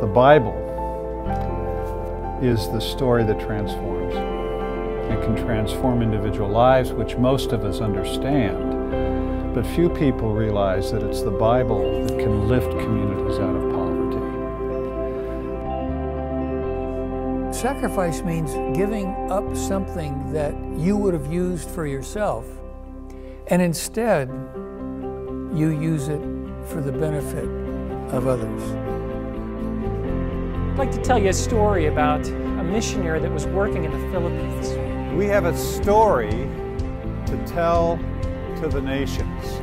The Bible is the story that transforms. It can transform individual lives, which most of us understand, but few people realize that it's the Bible that can lift communities out of poverty. Sacrifice means giving up something that you would have used for yourself, and instead you use it for the benefit of others. I'd like to tell you a story about a missionary that was working in the Philippines. We have a story to tell to the nations.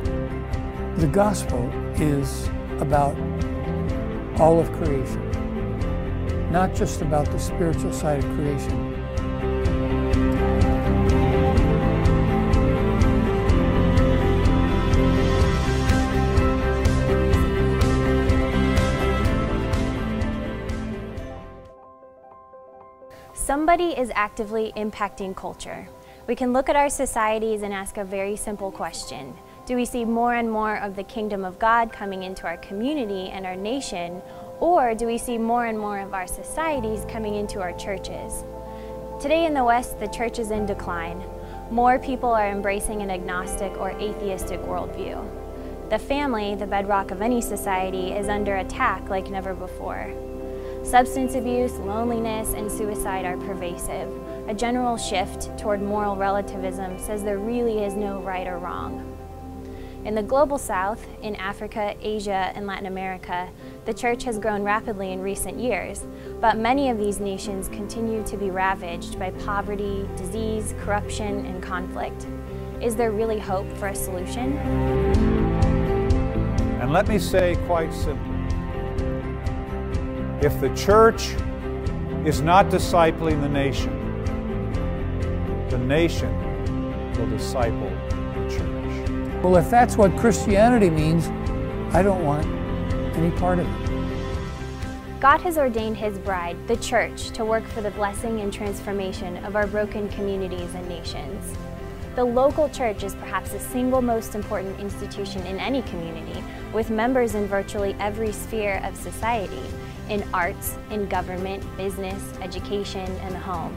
The gospel is about all of creation, not just about the spiritual side of creation. Somebody is actively impacting culture. We can look at our societies and ask a very simple question. Do we see more and more of the kingdom of God coming into our community and our nation, or do we see more and more of our societies coming into our churches? Today in the West, the church is in decline. More people are embracing an agnostic or atheistic worldview. The family, the bedrock of any society, is under attack like never before. Substance abuse, loneliness, and suicide are pervasive. A general shift toward moral relativism says there really is no right or wrong. In the global South, in Africa, Asia, and Latin America, the church has grown rapidly in recent years, but many of these nations continue to be ravaged by poverty, disease, corruption, and conflict. Is there really hope for a solution? And let me say quite simply, if the church is not discipling the nation will disciple the church. Well, if that's what Christianity means, I don't want any part of it. God has ordained His bride, the church, to work for the blessing and transformation of our broken communities and nations. The local church is perhaps the single most important institution in any community, with members in virtually every sphere of society, in arts, in government, business, education, and the home.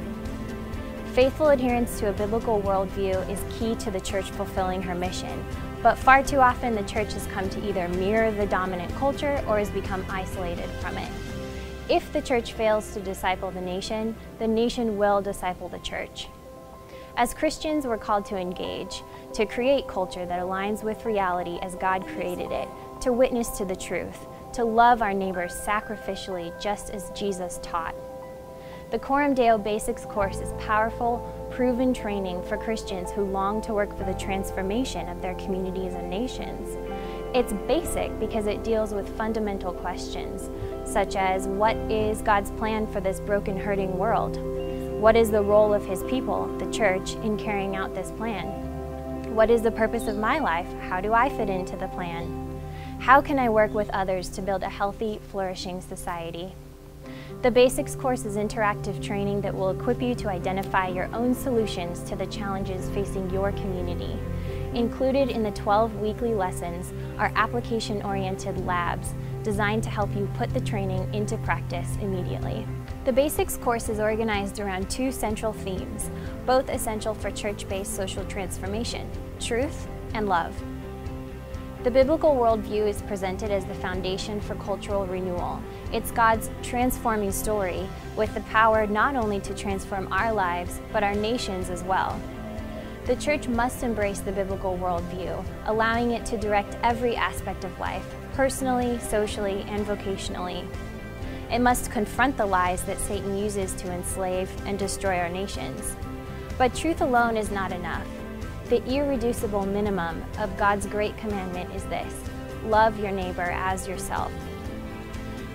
Faithful adherence to a biblical worldview is key to the church fulfilling her mission, but far too often the church has come to either mirror the dominant culture or has become isolated from it. If the church fails to disciple the nation will disciple the church. As Christians, we're called to engage, to create culture that aligns with reality as God created it, to witness to the truth, to love our neighbors sacrificially just as Jesus taught. The Coram Deo Basics course is powerful, proven training for Christians who long to work for the transformation of their communities and nations. It's basic because it deals with fundamental questions, such as what is God's plan for this broken, hurting world? What is the role of His people, the church, in carrying out this plan? What is the purpose of my life? How do I fit into the plan? How can I work with others to build a healthy, flourishing society? The Basics course is interactive training that will equip you to identify your own solutions to the challenges facing your community. Included in the 12 weekly lessons are application-oriented labs designed to help you put the training into practice immediately. The Basics course is organized around two central themes, both essential for church-based social transformation: truth and love. The biblical worldview is presented as the foundation for cultural renewal. It's God's transforming story with the power not only to transform our lives, but our nations as well. The church must embrace the biblical worldview, allowing it to direct every aspect of life, personally, socially, and vocationally. It must confront the lies that Satan uses to enslave and destroy our nations. But truth alone is not enough. The irreducible minimum of God's great commandment is this: love your neighbor as yourself.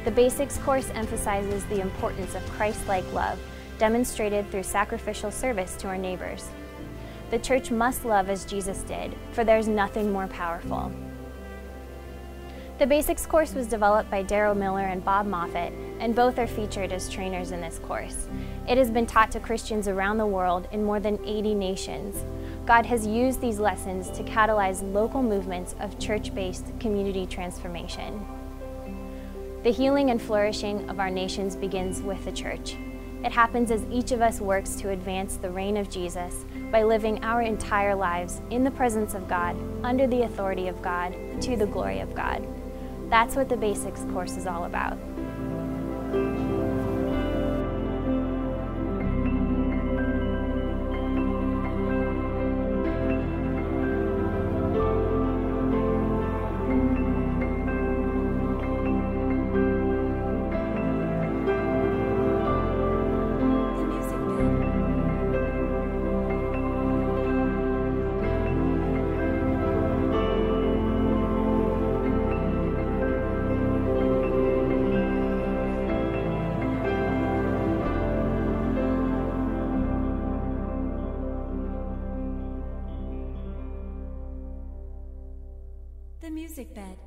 The Basics course emphasizes the importance of Christ-like love, demonstrated through sacrificial service to our neighbors. The church must love as Jesus did, for there's nothing more powerful. The Basics course was developed by Darrell Miller and Bob Moffat, and both are featured as trainers in this course. It has been taught to Christians around the world in more than 80 nations. God has used these lessons to catalyze local movements of church-based community transformation. The healing and flourishing of our nations begins with the church. It happens as each of us works to advance the reign of Jesus by living our entire lives in the presence of God, under the authority of God, to the glory of God. That's what the Basics course is all about. The Music Bed.